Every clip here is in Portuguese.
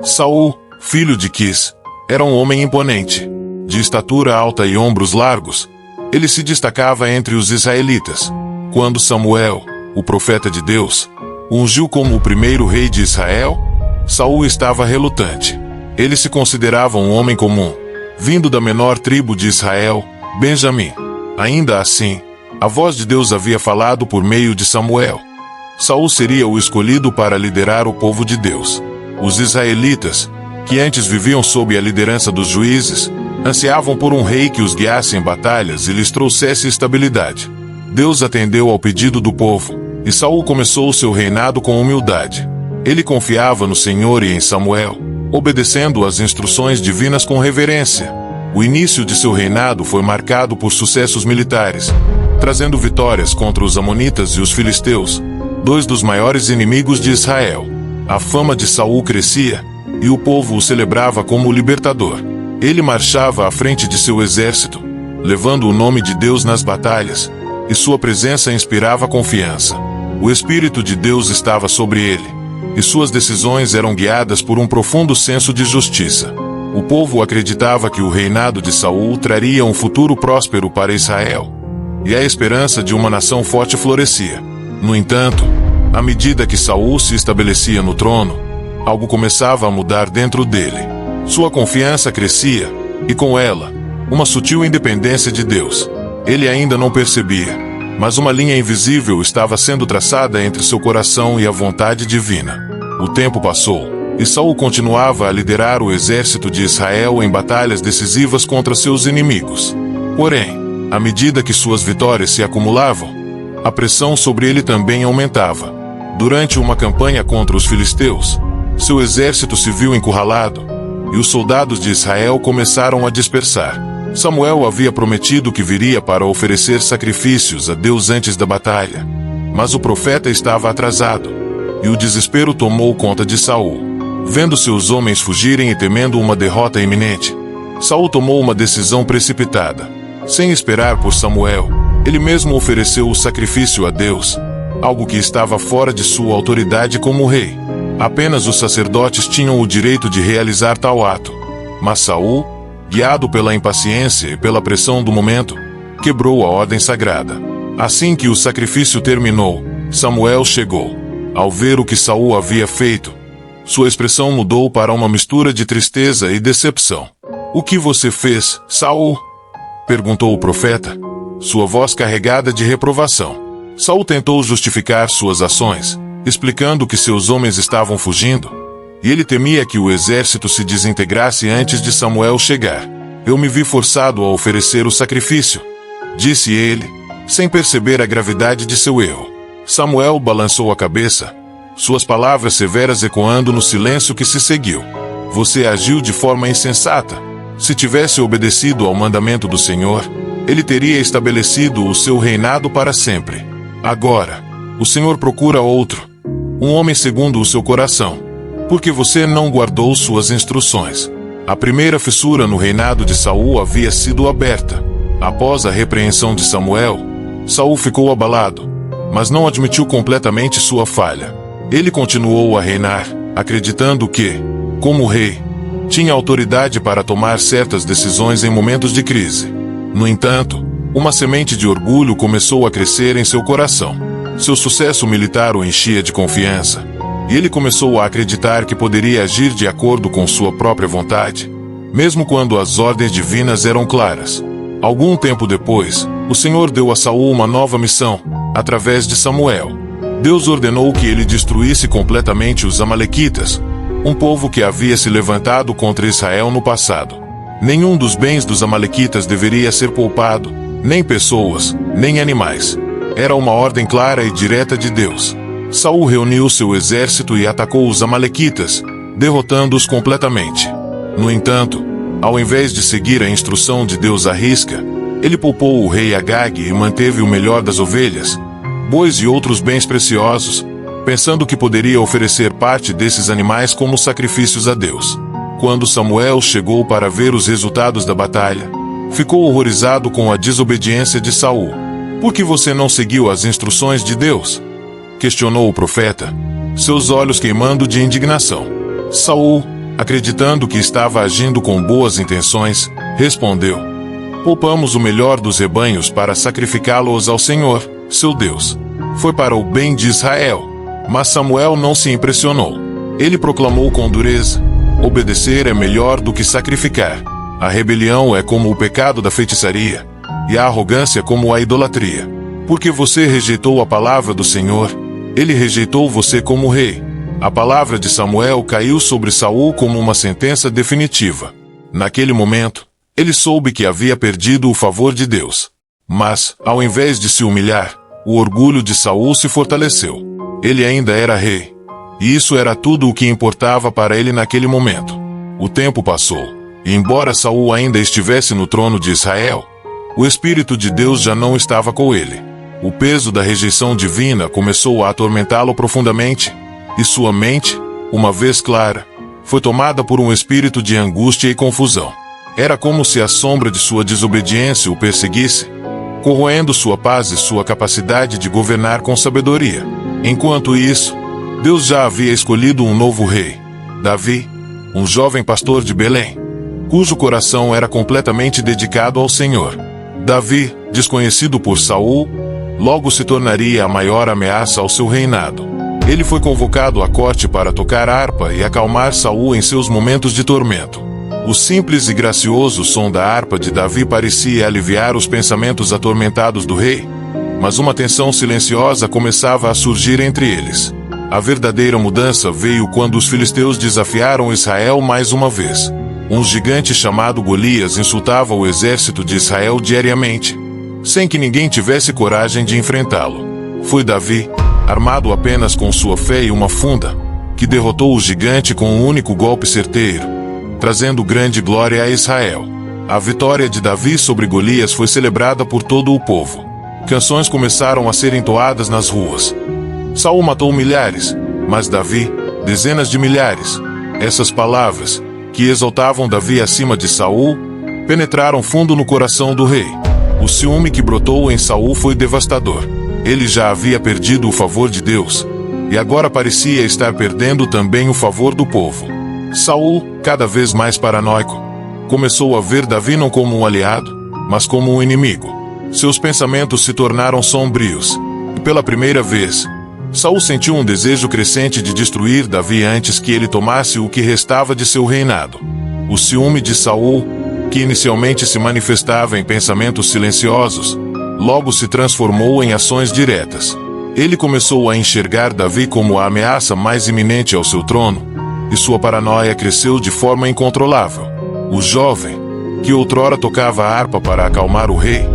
Saul, filho de Quis, era um homem imponente, de estatura alta e ombros largos. Ele se destacava entre os israelitas. Quando Samuel, o profeta de Deus, o ungiu como o primeiro rei de Israel, Saul estava relutante. Ele se considerava um homem comum, vindo da menor tribo de Israel, Benjamim. Ainda assim, a voz de Deus havia falado por meio de Samuel. Saul seria o escolhido para liderar o povo de Deus. Os israelitas, que antes viviam sob a liderança dos juízes, ansiavam por um rei que os guiasse em batalhas e lhes trouxesse estabilidade. Deus atendeu ao pedido do povo, e Saul começou seu reinado com humildade. Ele confiava no Senhor e em Samuel, obedecendo às instruções divinas com reverência. O início de seu reinado foi marcado por sucessos militares, trazendo vitórias contra os amonitas e os filisteus, dois dos maiores inimigos de Israel. A fama de Saul crescia, e o povo o celebrava como o libertador. Ele marchava à frente de seu exército, levando o nome de Deus nas batalhas, e sua presença inspirava confiança. O Espírito de Deus estava sobre ele, e suas decisões eram guiadas por um profundo senso de justiça. O povo acreditava que o reinado de Saul traria um futuro próspero para Israel, e a esperança de uma nação forte florescia. No entanto, à medida que Saul se estabelecia no trono, algo começava a mudar dentro dele. Sua confiança crescia, e com ela, uma sutil independência de Deus. Ele ainda não percebia, mas uma linha invisível estava sendo traçada entre seu coração e a vontade divina. O tempo passou, e Saul continuava a liderar o exército de Israel em batalhas decisivas contra seus inimigos. Porém, à medida que suas vitórias se acumulavam, a pressão sobre ele também aumentava. Durante uma campanha contra os filisteus, seu exército se viu encurralado, e os soldados de Israel começaram a dispersar. Samuel havia prometido que viria para oferecer sacrifícios a Deus antes da batalha, mas o profeta estava atrasado, e o desespero tomou conta de Saul. Vendo seus homens fugirem e temendo uma derrota iminente, Saul tomou uma decisão precipitada. Sem esperar por Samuel, ele mesmo ofereceu o sacrifício a Deus, algo que estava fora de sua autoridade como rei. Apenas os sacerdotes tinham o direito de realizar tal ato, mas Saul, guiado pela impaciência e pela pressão do momento, quebrou a ordem sagrada. Assim que o sacrifício terminou, Samuel chegou. Ao ver o que Saul havia feito, sua expressão mudou para uma mistura de tristeza e decepção. "O que você fez, Saul?" perguntou o profeta, sua voz carregada de reprovação. Saul tentou justificar suas ações, explicando que seus homens estavam fugindo, e ele temia que o exército se desintegrasse antes de Samuel chegar. "Eu me vi forçado a oferecer o sacrifício", disse ele, sem perceber a gravidade de seu erro. Samuel balançou a cabeça, suas palavras severas ecoando no silêncio que se seguiu. "Você agiu de forma insensata. Se tivesse obedecido ao mandamento do Senhor, ele teria estabelecido o seu reinado para sempre. Agora, o Senhor procura outro, um homem segundo o seu coração, porque você não guardou suas instruções." A primeira fissura no reinado de Saul havia sido aberta. Após a repreensão de Samuel, Saul ficou abalado, mas não admitiu completamente sua falha. Ele continuou a reinar, acreditando que, como rei, tinha autoridade para tomar certas decisões em momentos de crise. No entanto, uma semente de orgulho começou a crescer em seu coração. Seu sucesso militar o enchia de confiança, e ele começou a acreditar que poderia agir de acordo com sua própria vontade, mesmo quando as ordens divinas eram claras. Algum tempo depois, o Senhor deu a Saul uma nova missão, através de Samuel. Deus ordenou que ele destruísse completamente os amalequitas, um povo que havia se levantado contra Israel no passado. Nenhum dos bens dos amalequitas deveria ser poupado, nem pessoas, nem animais. Era uma ordem clara e direta de Deus. Saul reuniu seu exército e atacou os amalequitas, derrotando-os completamente. No entanto, ao invés de seguir a instrução de Deus à risca, ele poupou o rei Agag e manteve o melhor das ovelhas, bois e outros bens preciosos, pensando que poderia oferecer parte desses animais como sacrifícios a Deus. Quando Samuel chegou para ver os resultados da batalha, ficou horrorizado com a desobediência de Saul. "Por que você não seguiu as instruções de Deus?" questionou o profeta, seus olhos queimando de indignação. Saul, acreditando que estava agindo com boas intenções, respondeu: poupamos o melhor dos rebanhos para sacrificá-los ao Senhor, seu Deus. Foi para o bem de Israel. Mas Samuel não se impressionou. Ele proclamou com dureza: obedecer é melhor do que sacrificar. A rebelião é como o pecado da feitiçaria, e a arrogância como a idolatria. Porque você rejeitou a palavra do Senhor, ele rejeitou você como rei. A palavra de Samuel caiu sobre Saul como uma sentença definitiva. Naquele momento, ele soube que havia perdido o favor de Deus. Mas, ao invés de se humilhar, o orgulho de Saul se fortaleceu. Ele ainda era rei. E isso era tudo o que importava para ele naquele momento. O tempo passou, e embora Saul ainda estivesse no trono de Israel, o Espírito de Deus já não estava com ele. O peso da rejeição divina começou a atormentá-lo profundamente, e sua mente, uma vez clara, foi tomada por um espírito de angústia e confusão. Era como se a sombra de sua desobediência o perseguisse, corroendo sua paz e sua capacidade de governar com sabedoria. Enquanto isso, Deus já havia escolhido um novo rei, Davi, um jovem pastor de Belém, cujo coração era completamente dedicado ao Senhor. Davi, desconhecido por Saul, logo se tornaria a maior ameaça ao seu reinado. Ele foi convocado à corte para tocar harpa e acalmar Saul em seus momentos de tormento. O simples e gracioso som da harpa de Davi parecia aliviar os pensamentos atormentados do rei, mas uma tensão silenciosa começava a surgir entre eles. A verdadeira mudança veio quando os filisteus desafiaram Israel mais uma vez. Um gigante chamado Golias insultava o exército de Israel diariamente, sem que ninguém tivesse coragem de enfrentá-lo. Foi Davi, armado apenas com sua fé e uma funda, que derrotou o gigante com um único golpe certeiro, trazendo grande glória a Israel. A vitória de Davi sobre Golias foi celebrada por todo o povo. Canções começaram a ser entoadas nas ruas. Saul matou milhares, mas Davi, dezenas de milhares. Essas palavras, que exaltavam Davi acima de Saul, penetraram fundo no coração do rei. O ciúme que brotou em Saul foi devastador. Ele já havia perdido o favor de Deus, e agora parecia estar perdendo também o favor do povo. Saul, cada vez mais paranoico, começou a ver Davi não como um aliado, mas como um inimigo. Seus pensamentos se tornaram sombrios, e pela primeira vez, Saul sentiu um desejo crescente de destruir Davi antes que ele tomasse o que restava de seu reinado. O ciúme de Saul, que inicialmente se manifestava em pensamentos silenciosos, logo se transformou em ações diretas. Ele começou a enxergar Davi como a ameaça mais iminente ao seu trono, e sua paranoia cresceu de forma incontrolável. O jovem, que outrora tocava a harpa para acalmar o rei,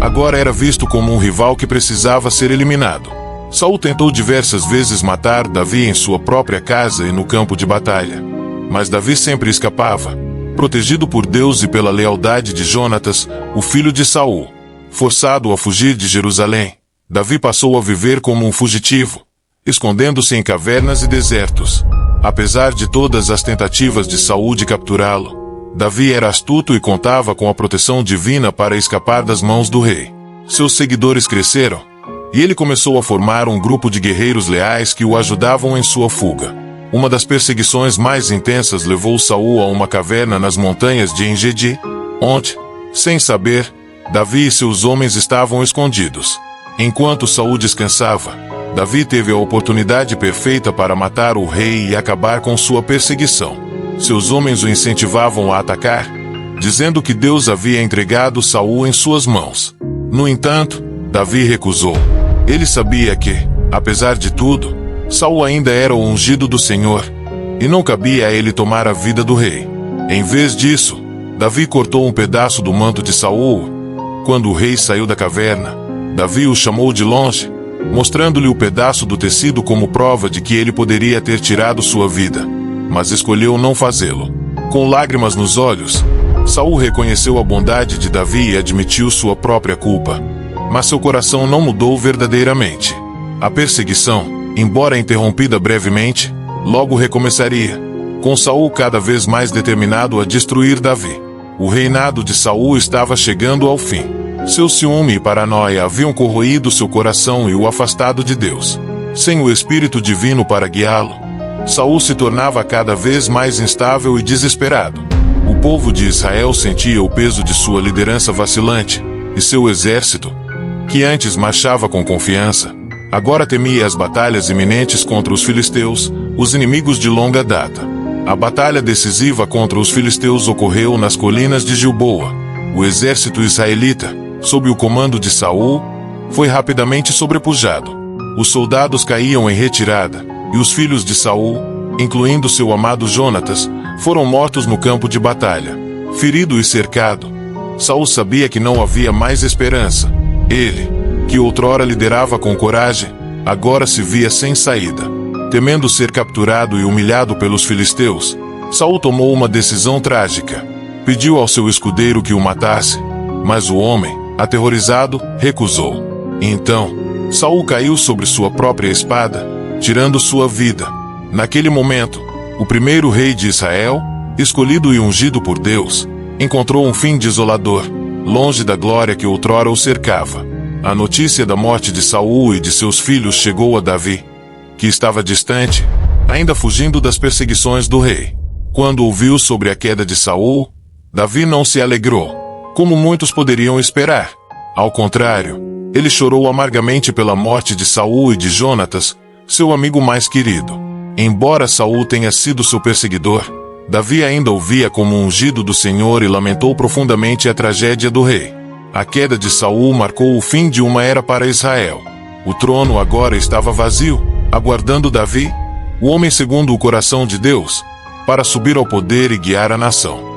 agora era visto como um rival que precisava ser eliminado. Saul tentou diversas vezes matar Davi em sua própria casa e no campo de batalha, mas Davi sempre escapava, protegido por Deus e pela lealdade de Jonatas, o filho de Saul. Forçado a fugir de Jerusalém, Davi passou a viver como um fugitivo, escondendo-se em cavernas e desertos. Apesar de todas as tentativas de Saul de capturá-lo, Davi era astuto e contava com a proteção divina para escapar das mãos do rei. Seus seguidores cresceram, e ele começou a formar um grupo de guerreiros leais que o ajudavam em sua fuga. Uma das perseguições mais intensas levou Saul a uma caverna nas montanhas de Engedi, onde, sem saber, Davi e seus homens estavam escondidos. Enquanto Saul descansava, Davi teve a oportunidade perfeita para matar o rei e acabar com sua perseguição. Seus homens o incentivavam a atacar, dizendo que Deus havia entregado Saul em suas mãos. No entanto, Davi recusou. Ele sabia que, apesar de tudo, Saul ainda era o ungido do Senhor, e não cabia a ele tomar a vida do rei. Em vez disso, Davi cortou um pedaço do manto de Saul. Quando o rei saiu da caverna, Davi o chamou de longe, mostrando-lhe o pedaço do tecido como prova de que ele poderia ter tirado sua vida, mas escolheu não fazê-lo. Com lágrimas nos olhos, Saul reconheceu a bondade de Davi e admitiu sua própria culpa, mas seu coração não mudou verdadeiramente. A perseguição, embora interrompida brevemente, logo recomeçaria, com Saul cada vez mais determinado a destruir Davi. O reinado de Saul estava chegando ao fim. Seu ciúme e paranoia haviam corroído seu coração e o afastado de Deus. Sem o Espírito Divino para guiá-lo, Saul se tornava cada vez mais instável e desesperado. O povo de Israel sentia o peso de sua liderança vacilante, e seu exército, que antes marchava com confiança, agora temia as batalhas iminentes contra os filisteus, os inimigos de longa data. A batalha decisiva contra os filisteus ocorreu nas colinas de Gilboa. O exército israelita, sob o comando de Saul, foi rapidamente sobrepujado. Os soldados caíam em retirada, e os filhos de Saul, incluindo seu amado Jonatas, foram mortos no campo de batalha. Ferido e cercado, Saul sabia que não havia mais esperança. Ele, que outrora liderava com coragem, agora se via sem saída. Temendo ser capturado e humilhado pelos filisteus, Saul tomou uma decisão trágica. Pediu ao seu escudeiro que o matasse, mas o homem, aterrorizado, recusou. Então, Saul caiu sobre sua própria espada, tirando sua vida. Naquele momento, o primeiro rei de Israel, escolhido e ungido por Deus, encontrou um fim desolador, longe da glória que outrora o cercava. A notícia da morte de Saul e de seus filhos chegou a Davi, que estava distante, ainda fugindo das perseguições do rei. Quando ouviu sobre a queda de Saul, Davi não se alegrou, como muitos poderiam esperar. Ao contrário, ele chorou amargamente pela morte de Saul e de Jonatas, seu amigo mais querido. Embora Saul tenha sido seu perseguidor, Davi ainda o via como ungido do Senhor e lamentou profundamente a tragédia do rei. A queda de Saul marcou o fim de uma era para Israel. O trono agora estava vazio, aguardando Davi, o homem segundo o coração de Deus, para subir ao poder e guiar a nação.